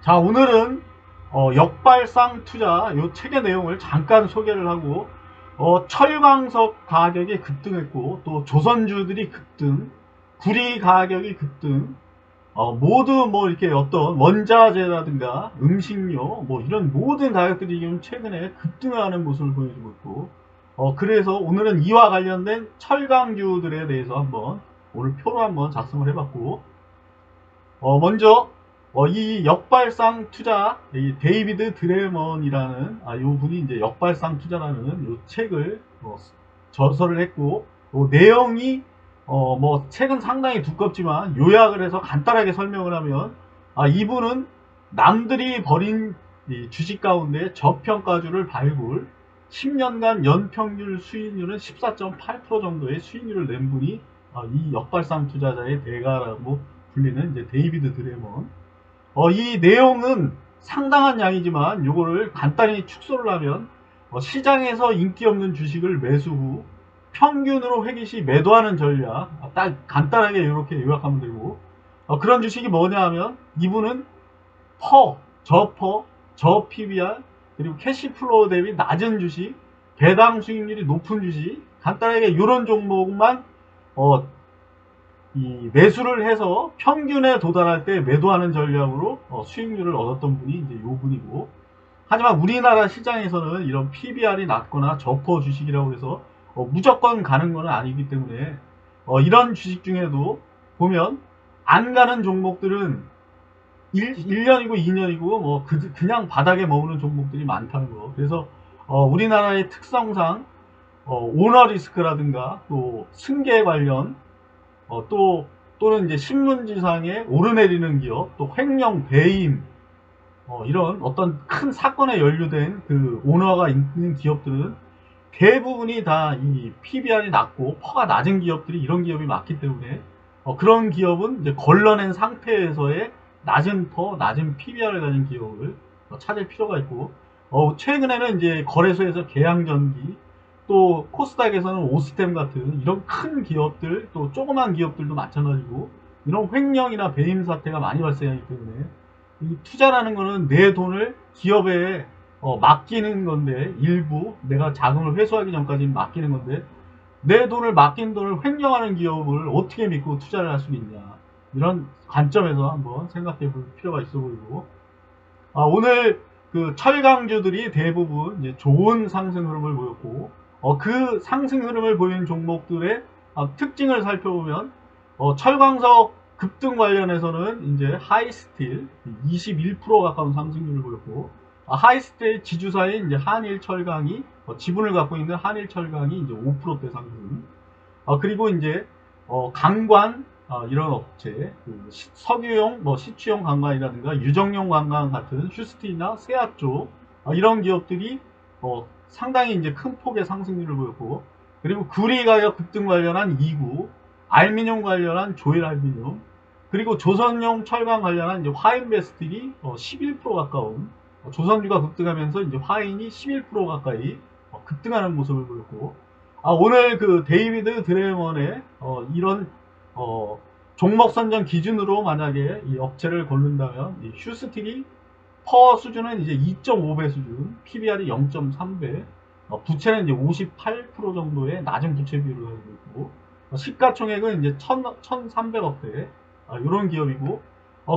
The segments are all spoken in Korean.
자, 오늘은 역발상 투자 요 책의 내용을 잠깐 소개를 하고 철광석 가격이 급등했고 또 조선주들이 급등, 구리 가격이 급등, 모두 뭐 이렇게 어떤 원자재라든가 음식료 뭐 이런 모든 가격들이 지금 최근에 급등하는 모습을 보여주고 있고 그래서 오늘은 이와 관련된 철강주들에 대해서 한번 오늘 표로 한번 작성을 해봤고 먼저 이 역발상 투자 이 데이비드 드레먼이라는 요 분이 이제 역발상 투자라는 요 책을 저서를 했고 내용이 뭐 책은 상당히 두껍지만 요약을 해서 간단하게 설명을 하면 이분은 남들이 버린 이 주식 가운데 저평가주를 발굴 10년간 연평균 수익률은 14.8% 정도의 수익률을 낸 분이 이 역발상 투자자의 대가라고 불리는 이제 데이비드 드레먼. 이 내용은 상당한 양이지만 요거를 간단히 축소를 하면 시장에서 인기 없는 주식을 매수 후 평균으로 회기 시 매도하는 전략, 딱 간단하게 이렇게 요약하면 되고 그런 주식이 뭐냐 하면 이분은 저퍼, PBR 그리고 캐시플로우 대비 낮은 주식, 배당 수익률이 높은 주식, 간단하게 이런 종목만 이 매수를 해서 평균에 도달할 때 매도하는 전략으로 수익률을 얻었던 분이 이제 요 분이고, 하지만 우리나라 시장에서는 이런 PBR이 낮거나 저퍼 주식이라고 해서 무조건 가는 건 아니기 때문에 이런 주식 중에도 보면 안 가는 종목들은 1년이고 2년이고 뭐 그냥 바닥에 머무는 종목들이 많다는 거. 그래서 우리나라의 특성상 오너 리스크라든가 또 승계 관련 또는 이제 신문지상에 오르내리는 기업, 또 횡령, 배임, 이런 어떤 큰 사건에 연루된 그 오너가 있는 기업들은 대부분이 다 이 PBR이 낮고 퍼가 낮은 기업들이 이런 기업이 많기 때문에 그런 기업은 이제 걸러낸 상태에서의 낮은 퍼, 낮은 PBR을 가진 기업을 찾을 필요가 있고 최근에는 이제 거래소에서 계양전기 또 코스닥에서는 오스템 같은 이런 큰 기업들 또 조그만 기업들도 마찬가지고 이런 횡령이나 배임 사태가 많이 발생하기 때문에 이 투자라는 거는 내 돈을 기업에 맡기는 건데 일부 내가 자금을 회수하기 전까지 맡기는 건데 내 돈을 맡긴 돈을 횡령하는 기업을 어떻게 믿고 투자를 할 수 있냐 이런 관점에서 한번 생각해 볼 필요가 있어 보이고 오늘 그 철강주들이 대부분 이제 좋은 상승 흐름을 보였고 그 상승 흐름을 보이는 종목들의 특징을 살펴보면 철광석 급등 관련해서는 이제 하이스틸 21% 가까운 상승률을 보였고 하이스틸 지주사인 이제 한일철강이 지분을 갖고 있는 한일철강이 이제 5%대 상승 그리고 이제 강관 이런 업체 석유용 시추용 관광이라든가 유정용 관광 같은 휴스틴이나 세아 쪽 이런 기업들이 상당히 이제 큰 폭의 상승률을 보였고 그리고 구리 가격 급등 관련한 이구 알미늄 관련한 조일알미늄 그리고 조선용 철강 관련한 이제 화인베스틸이 11% 가까운 조선주가 급등하면서 이제 화인이 11% 가까이 급등하는 모습을 보였고 오늘 그 데이비드 드레먼의 이런 종목 선정 기준으로 만약에 이 업체를 고른다면 이 휴스틸이 퍼 수준은 이제 2.5배 수준, PBR이 0.3배, 부채는 이제 58% 정도의 낮은 부채 비율을 가지고 있고, 시가총액은 이제 1,300억대, 이런 기업이고,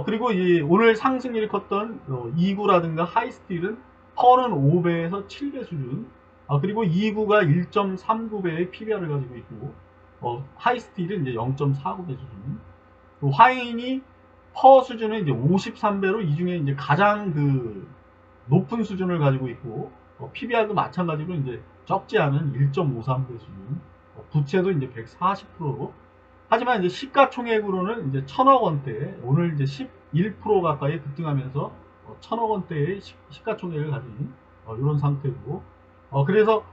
그리고 이 오늘 상승률이 컸던 이구라든가 하이스틸은 퍼는 5배에서 7배 수준, 그리고 이구가 1.39배의 PBR을 가지고 있고, 하이스틸은 이제 0.49배 수준, 화인이 퍼 수준은 이제 53배로 이 중에 이제 가장 그 높은 수준을 가지고 있고 PBR도 마찬가지로 이제 적지 않은 1.53배 수준, 부채도 이제 140%로 하지만 이제 시가총액으로는 이제 1,000억 원대 오늘 이제 11% 가까이 급등하면서 1,000억 원대의 시가총액을 가진 이런 상태고 그래서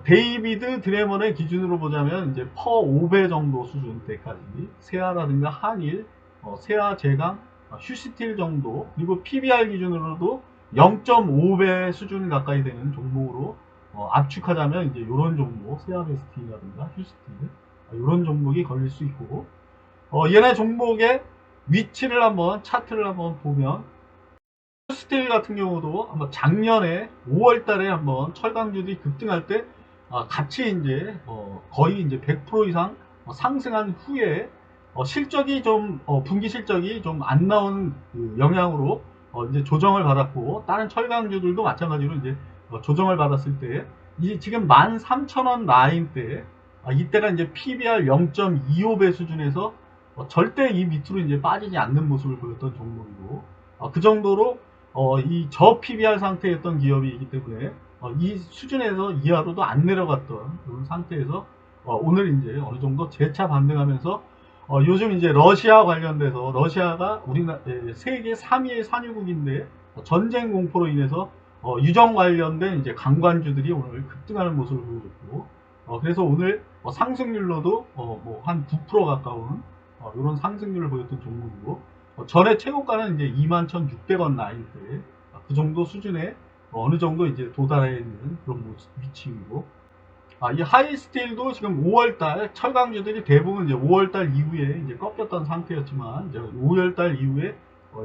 데이비드 드레먼의 기준으로 보자면 이제 퍼 5배 정도 수준대까지 세아라든가 한일 세아 제강 휴스틸 정도 그리고 PBR 기준으로도 0.5배 수준 가까이 되는 종목으로 압축하자면 이제 이런 종목 세아베스틴이라든가 휴스틸 이런 종목이 걸릴 수 있고 얘네 종목의 위치를 한번 차트를 한번 보면 스틸 같은 경우도 한번 작년에 5월 달에 한번 철강주들이 급등할 때 같이 이제 거의 이제 100% 이상 상승한 후에 실적이 좀 분기 실적이 좀 안 나온 그 영향으로 이제 조정을 받았고, 다른 철강주들도 마찬가지로 이제 조정을 받았을 때 이 지금 13,000원 라인 때 이때가 이제 PBR 0.25배 수준에서 절대 이 밑으로 이제 빠지지 않는 모습을 보였던 종목이고, 그 정도로 이 저 PBR 상태였던 기업이기 때문에 이 수준에서 이하로도 안 내려갔던 그런 상태에서 오늘 이제 어느 정도 재차 반등하면서 요즘 이제 러시아 관련돼서, 러시아가 우리나라 세계 3위의 산유국인데 전쟁 공포로 인해서 유정 관련된 이제 관광주들이 오늘 급등하는 모습을 보여줬고, 그래서 오늘 상승률로도 뭐 한 9% 가까운 이런 상승률을 보였던 종목이고, 전에 최고가는 이제 21,600원 라인대 그 정도 수준에 어느 정도 이제 도달해 있는 그런 위치이고, 이 하이스틸도 지금 5월달 철강주들이 대부분 이제 5월달 이후에 이제 꺾였던 상태였지만, 이제 5월달 이후에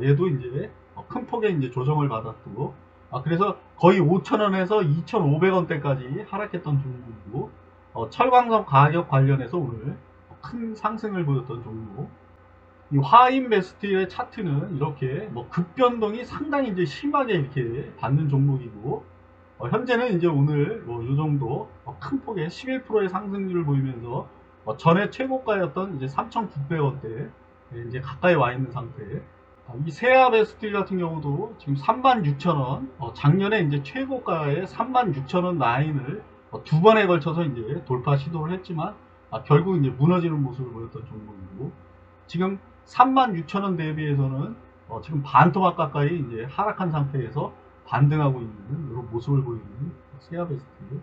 얘도 이제 큰 폭의 이제 조정을 받았고, 그래서 거의 5,000원에서 2,500원대까지 하락했던 종목이고, 철광석 가격 관련해서 오늘 큰 상승을 보였던 종목. 이 화인베스트의 차트는 이렇게 뭐 급변동이 상당히 이제 심하게 이렇게 받는 종목이고, 현재는 이제 오늘 이 정도 큰 폭의 11%의 상승률을 보이면서 전에 최고가였던 이제 3,900원대 이제 가까이 와 있는 상태. 이 세아베스트 같은 경우도 지금 36,000원, 작년에 이제 최고가의 36,000원 라인을 두 번에 걸쳐서 이제 돌파 시도를 했지만 결국 이제 무너지는 모습을 보였던 종목이고, 지금 36,000원 대비해서는 지금 반토막 가까이 이제 하락한 상태에서 반등하고 있는 이런 모습을 보이는 세아베스트.